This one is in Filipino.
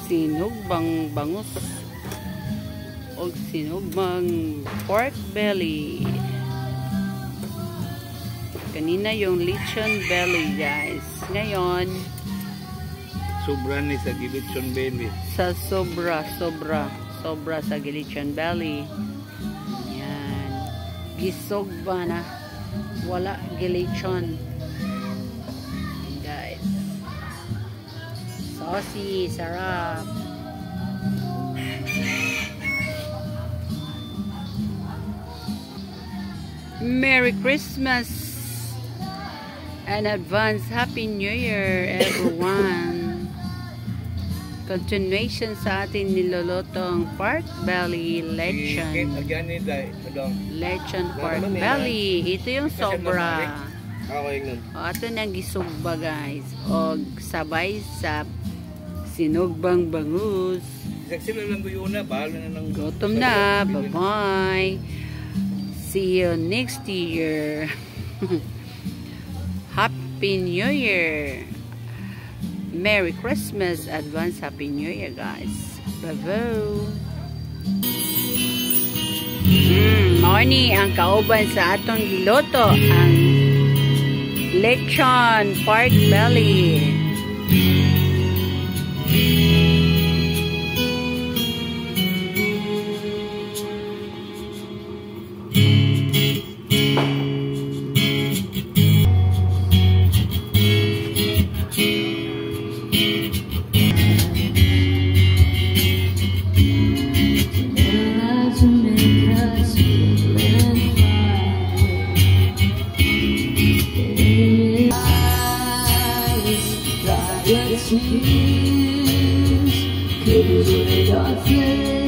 sinugbang bangus o sinugbang pork belly. Kanina yung lechon belly, guys. Ngayon, sobra ni sa lechon belly. Sa sobra sa lechon belly. Yan. Gisog ba na? Wala gilechon. Guys. Saucy, sarap. Merry Christmas and advance Happy New Year, everyone. Continuation sa ating nilolotong pork belly lechon. Lechon pork belly. Ito yung sobra. O, ito nang gisugba, guys. O, sabay sa sinugbang bangus. Gutom na. Bye-bye. See you next year. Happy New Year. Merry Christmas. Advance Happy New Year, guys. Bravo. Morning ang kauban sa atong giloto. Ang lechon pork belly. Cause we're